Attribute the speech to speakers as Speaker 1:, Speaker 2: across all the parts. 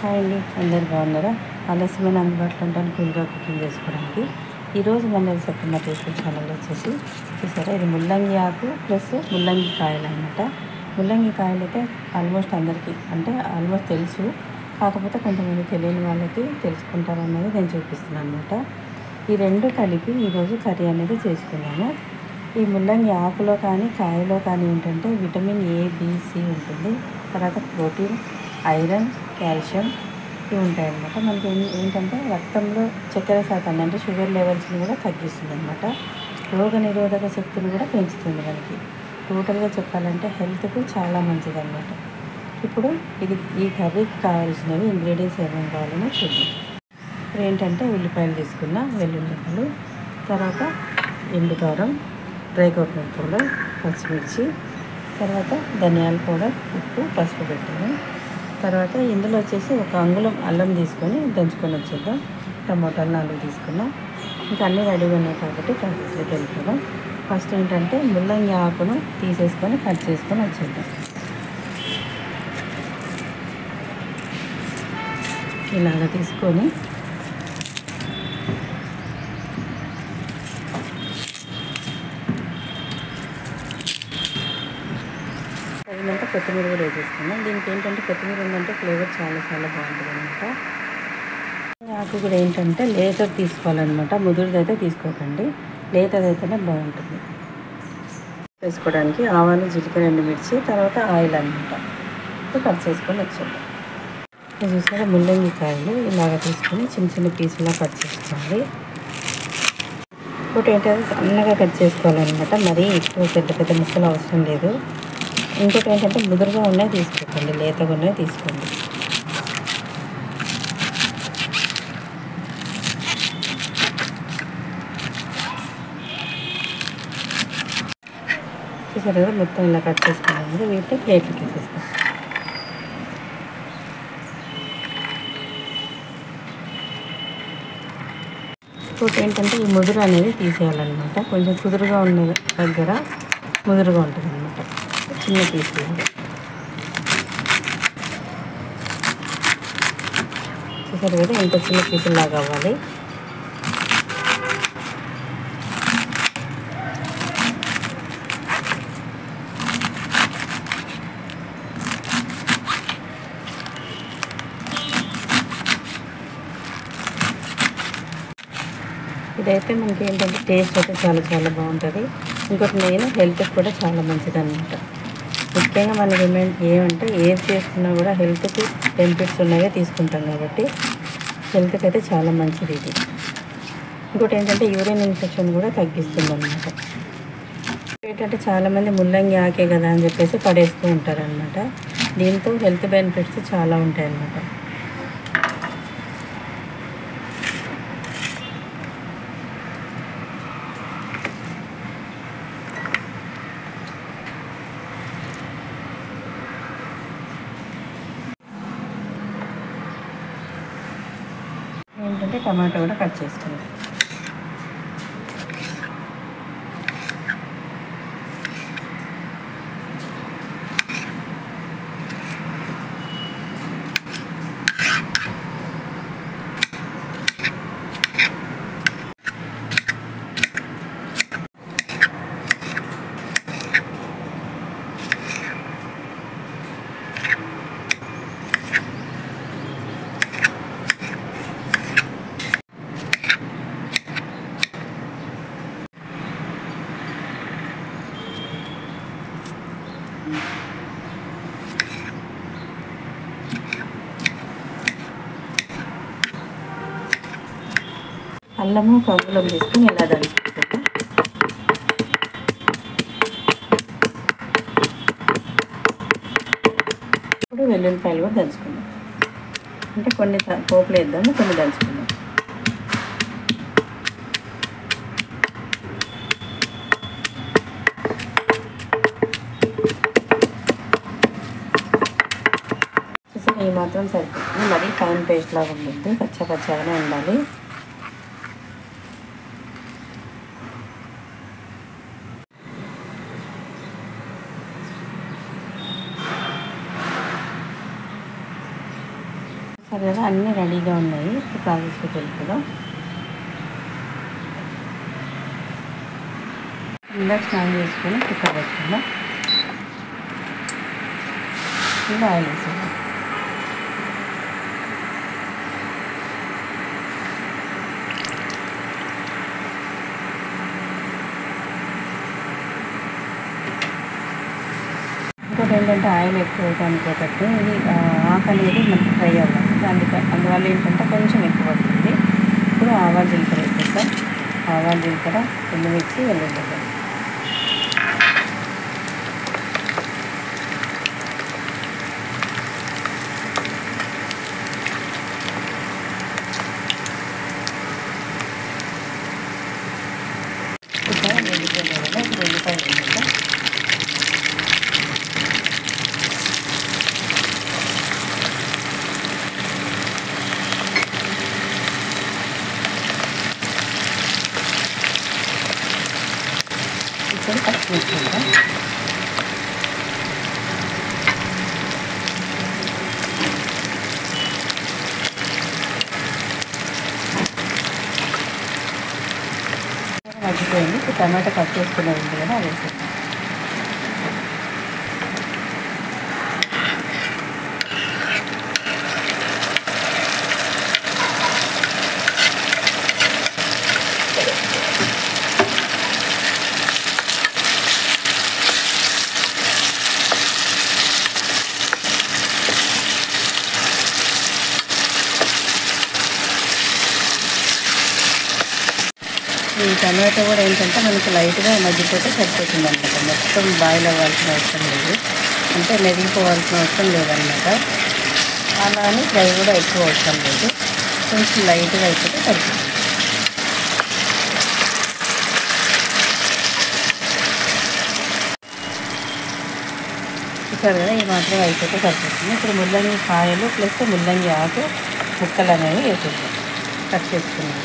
Speaker 1: Hi అండి, అందరు బాగున్నారా? ఆలస్యమైన అందుబాటులో ఉంటాను కూల్గా కుకింగ్ చేసుకోవడానికి. ఈరోజు మన సత్యమ్మ టేస్ట్ ఛానల్ వచ్చేసి చూసారా, ఇది ముల్లంగి ఆకు ప్లస్ ముల్లంగి కాయలు అనమాట. ముల్లంగి కాయలు అయితే ఆల్మోస్ట్ అందరికీ అంటే ఆల్మోస్ట్ తెలుసు, కాకపోతే కొంతమంది తెలియని వాళ్ళకి తెలుసుకుంటారనేది నేను చూపిస్తున్నాను అనమాట. ఈ రెండు కలిపి ఈరోజు కర్రీ అనేది చేసుకున్నాను. ఈ ముల్లంగి ఆకులో కానీ కాయలో కానీ ఏంటంటే విటమిన్ ఏ, బి, సి ఉంటుంది. తర్వాత ప్రోటీన్, ఐరన్, కాల్షియం ఇవి ఉంటాయన్నమాట. మనకి ఏంటంటే రక్తంలో చక్కెర శాతాన్ని అంటే షుగర్ లెవెల్స్ని కూడా తగ్గిస్తుంది అనమాట. రోగ నిరోధక శక్తిని కూడా పెంచుతుంది. మనకి టోటల్గా చెప్పాలంటే హెల్త్కు చాలా మంచిది అనమాట. ఇప్పుడు ఈ కర్రీకి కావాల్సినవి ఇంగ్రీడియంట్స్ ఏమేమి కావాలో చూద్దాం. ఇప్పుడు ఏంటంటే ఉల్లిపాయలు తీసుకున్న, వెల్లుల్లిపాయలు, తర్వాత ఎండుకారం, డ్రై కోకోనట్ పౌడర్, పచ్చిమిర్చి, తర్వాత ధనియాల పౌడర్, ఉప్పు, పసుపు పెట్టాను. తర్వాత ఇందులో వచ్చేసి 1 అంగుళం అల్లం తీసుకొని దంచుకొని వచ్చేద్దాం. టమోటాలు 4 తీసుకున్నాం. ఇంకా అన్నీ రెడీగా ఉన్నాయి కాబట్టి ప్రాసెస్లోకి వెళ్ళిపోదాం. ఫస్ట్ ఏంటంటే ముల్లంగి ఆకును తీసేసుకొని కట్ చేసుకొని వచ్చేద్దాం. ఇలాగ తీసుకొని తగినంత కొత్తిమీర కూడా వేసేసుకున్నాం. దీనికి ఏంటంటే కొత్తిమీర ఉందంటే ఫ్లేవర్ చాలా చాలా బాగుంటుంది అనమాట. ఆకు కూడా ఏంటంటే లేతది తీసుకోవాలన్నమాట, ముదురుదైతే తీసుకోకండి, లేతదైతేనే బాగుంటుంది. వేసుకోవడానికి ఆవాలు, జీలకర్ర, ఎండుమిర్చి, తర్వాత ఆయిల్ అనమాట. ఇప్పుడు కట్ చేసుకొని వచ్చేద్దాం. చూసారా, ముల్లంగి కాయలు ఇలాగ తీసుకొని చిన్న చిన్న పీసులా కట్ చేసుకోవాలి. ఇంకోటి ఏంటంటే సన్నగా కట్ చేసుకోవాలన్నమాట, మరీ ఎక్కువ పెద్ద పెద్ద ముక్కలు అవసరం లేదు. ఇంకోటి ఏంటంటే ముదురుగా ఉన్నాయి తీసుకోకండి, లేతగా ఉన్నాయి తీసుకోండి. చూసారు కదా, మొత్తం ఇలా కట్ చేసుకున్నాము. వీటిని ప్లేట్లకి వేసేస్తాం. ఇంకోటి ఏంటంటే ఈ ముదురు అనేది తీసేయాలన్నమాట. కొంచెం కుదురుగా ఉన్న దగ్గర ముదురుగా ఉంటుంది అనమాట. చిన్న పీసులు చూసారు కదా, ఇంత చిన్న పీసుల్లాగా అవ్వాలి. ఇదైతే మనకి ఏంటంటే టేస్ట్ అయితే చాలా చాలా బాగుంటుంది. ఇంకోటి మెయిన్ హెల్త్కి కూడా చాలా మంచిది అనమాట. ముఖ్యంగా మనకి ఏమంటే ఏది చేసుకున్నా కూడా హెల్త్కి బెనిఫిట్స్ ఉన్నవే తీసుకుంటాం కాబట్టి హెల్త్కి అయితే చాలా మంచిది ఇది. ఇంకోటి ఏంటంటే యూరిన్ ఇన్ఫెక్షన్ కూడా తగ్గిస్తుంది అనమాట. ఏంటంటే చాలామంది ముల్లంగి ఆకే కదా అని చెప్పేసి పడేస్తూ ఉంటారనమాట. దీంతో హెల్త్ బెనిఫిట్స్ చాలా ఉంటాయి అన్నమాట. ఏంటంటే టమాటో కూడా కట్ చేసుకుందాం. అల్లము, కవ్వులం తీసుకుని ఇలా దంచుకుంటాం. ఇప్పుడు వెల్లుల్లిపాయలు కూడా దంచుకుందాం. అంటే కొన్ని పోపులు వేద్దాము, కొన్ని దంచుకుందాం. చూసారు, ఈ మాత్రం సరిపోతుంది. మరీ ఫైన్ పేస్ట్ లాగా ఉంటుంది, పచ్చగానే ఉండాలి. సరే కదా, అన్నీ రెడీగా ఉన్నాయి. ఇప్పుడు ప్రాసెస్కి వెళ్ళిపోదాం. ఇందాక స్నానం చేసుకొని కుక్కర్ పెట్టుకుందాం. ఇంకా ఆయిల్ వేసేద్దాం. ఇంకోటి ఏంటంటే ఆయిల్ ఎక్కువ అనుకోబట్టి ఇది ఆకు అనేది మనకి ఫ్రై అవ్వాలి. అందువల్ల ఏంటంటే కొంచెం ఎక్కువ పడుతుంది. ఇప్పుడు ఆవాలు జీలకర్ర వేసేద్దాం. ఆవాలు జీలకర్ర ఎండుమిర్చి వెల్లుల్లి. ఇప్పుడు పచ్చిమిర్చి మగ్గిపోయింది. ఇప్పుడు టమాటా కట్ చేసుకునేది ఉంది కదా, అది వేసేద్దాం. ఈ టమాటో కూడా ఏంటంటే మనకి లైట్గా మగ్గిపోతే సరిపోతుంది అనమాట. మొత్తం బాయిల్ అవ్వాల్సిన అవసరం లేదు, అంటే మెదిగిపోవాల్సిన అవసరం లేదన్నమాట. అలా అని ఫ్రై కూడా ఎక్కువ అవసరం లేదు, కొంచెం లైట్గా అయిపోతే సరిపోతుంది. చూసారు కదా, ఈ మాత్రం అయిపోతే సరిపోతుంది. ఇప్పుడు ముల్లంగి కాయలు ప్లస్ ముల్లంగి ఆకు ముక్కలు అనేవి వేసేద్దాం కట్ చేసుకున్నాం.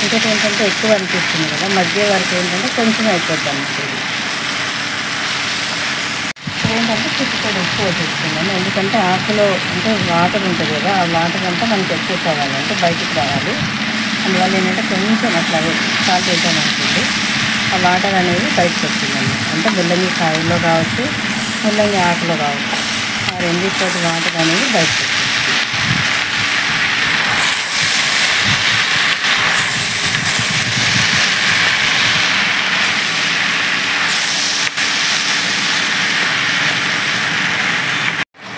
Speaker 1: ఇంకోటి ఏంటంటే ఎక్కువ అనిపిస్తుంది కదా, మధ్య వరకు ఏంటంటే కొంచెం అయిపోద్ది అన్నమాట. ఇప్పుడు ఏంటంటే చిక్కుడు ఉప్పు వేసేస్తున్నాను, ఎందుకంటే ఆకులో అంటే వాటర్ ఉంటుంది కదా, ఆ వాటర్ అంతా మనకి ఎక్కువ కావాలి, అంటే బయటికి రావాలి. అందువల్ల ఏంటంటే కొంచెం అట్లా సాల్ట్ వేసామనుకోండి, ఆ వాటర్ అనేది బయటకు వస్తుంది అన్నమాట. అంటే ముల్లంగి కాయలో కావచ్చు, ముల్లంగి ఆకులో కావచ్చు, ఆ రెండింటితోటి వాటర్ అనేది బయటకు వస్తుంది.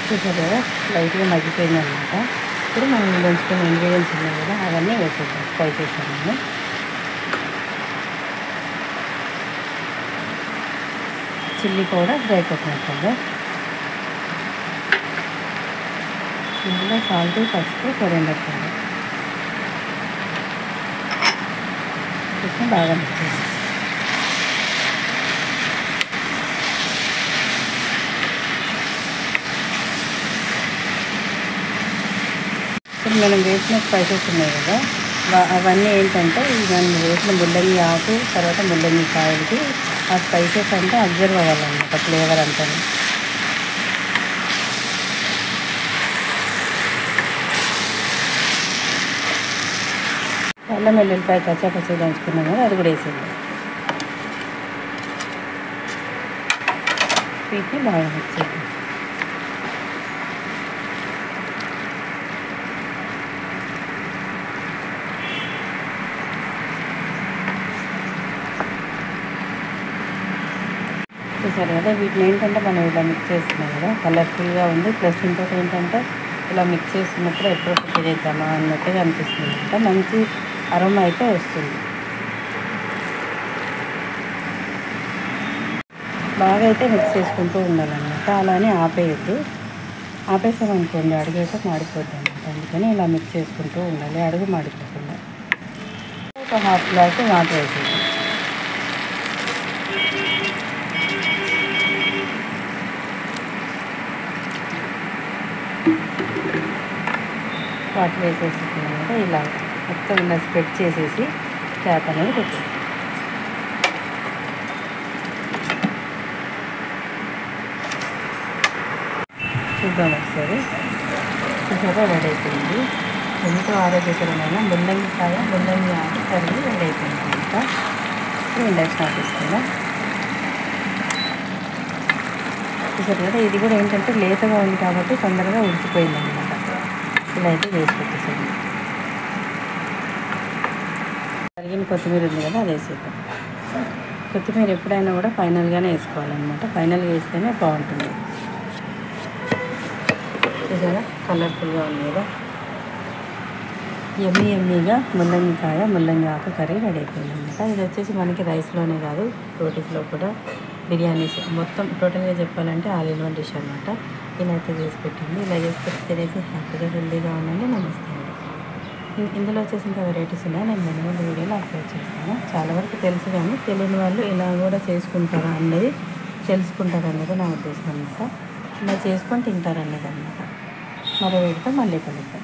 Speaker 1: చూసారు కదా, లైట్గా మగ్గిపోయింది అనమాట. ఇప్పుడు మనం దంచుకున్న ఇంగ్రీడియంట్స్ ఉన్నాయి కదా, అవన్నీ వేసేద్దాం. స్పైసెస్ అన్నీ chilli powder, dry coconut powder, ఇందులో సాల్ట్, పసుపు, కొరియండర్ పౌడర్ వేసుకొని బాగా మిక్స్ చేయాలి. ఇప్పుడు మనం వేసిన స్పైసెస్ ఉన్నాయి కదా, అవన్నీ ఏంటంటే మనం వేసిన ముల్లంగి ఆకు తర్వాత ముల్లంగి కాయలకి ఆ స్పైసెస్ అంతా అబ్జర్వ్ అవ్వాలన్నమాట, ఫ్లేవర్ అంతా. అల్లం వెల్లుల్లిపాయ కచ్చా దంచుకున్నాం కదా, అది కూడా వేసేద్దాం. వీటిని బాగా మిక్స్ చేద్దాం. చూసారు కదా, వీటిని ఏంటంటే మనం ఇలా మిక్స్ చేస్తున్నాం కదా, కలర్ఫుల్గా ఉంది. ప్లస్ ఇంకోటి ఏంటంటే ఇలా మిక్స్ చేస్తున్నప్పుడు ఎప్పుడు కుక్ చేద్దామా అన్నట్టుగా అనిపిస్తుంది అనమాట. మంచి అరోమా అయితే వస్తుంది. బాగా అయితే మిక్స్ చేసుకుంటూ ఉండాలన్నమాట. అలానే ఆపేయద్దు, ఆపేసామనుకోండి అడిగేసాక మాడిపోద్ది అన్నమాట. అందుకని ఇలా మిక్స్ చేసుకుంటూ ఉండాలి, అడుగు మాడిపోకుండా. ఒక హాఫ్ గ్లాస్ వాటర్ వేసేది. వాటర్ వేసేసుకున్నాం కదా, ఇలా మొత్తం ఇలా స్ప్రెడ్ చేసేసి క్యాప్ అనేది పెట్టేది. చూద్దాం ఒకసారి. చూసారా రెడీ అయిపోయింది. ఎంతో ఆరోగ్యకరమైన ముల్లంగి ఆకు కర్రీ రెడీ అయిపోయింది అనమాట. ఇప్పుడు ఇండక్షన్ ఆపేసుకుందాం. చూసారు కదా, ఇది కూడా ఏంటంటే లేతగా ఉంది కాబట్టి తొందరగా ఉడికిపోయింది అనమాట. ఇలా అయితే వేసి పెట్టేసాను. కరిగిన కొత్తిమీర ఉంది కదా, అది వేసేద్దాం. కొత్తిమీర ఎప్పుడైనా కూడా ఫైనల్గానే వేసుకోవాలన్నమాట. ఫైనల్గా వేస్తేనే బాగుంటుంది. చూసారా కలర్ఫుల్గా ఉంది కదా, ఎమ్మీగా ముల్లంగి ఆకు కర్రీ రెడీ అయిపోయింది అనమాట. ఇది వచ్చేసి మనకి రైస్లోనే కాదు, రోటీస్లో కూడా, బిర్యానీస్ మొత్తం టోటల్గా చెప్పాలంటే ఆల్ ఇన్ వన్ డిష్ అనమాట. ఇలా అయితే చేసి పెట్టింది. ఇలా చేసి పెట్టి తినేసి హ్యాపీగా హెల్తీగా ఉండండి. నమస్తే అండి. ఇందులో వచ్చేసి ఇంకా వెరైటీస్ ఉన్నాయి, నేను ముందు వీడియోలో అప్లోడ్ చేస్తాను. చాలా వరకు తెలుసు, కానీ తెలియని వాళ్ళు ఇలా కూడా చేసుకుంటారా అన్నది తెలుసుకుంటారు అన్నది నా ఉద్దేశం అనమాట. ఇలా చేసుకొని తింటారు అన్నది అనమాట. మరో వీడితో మళ్ళీ కలుద్దాం.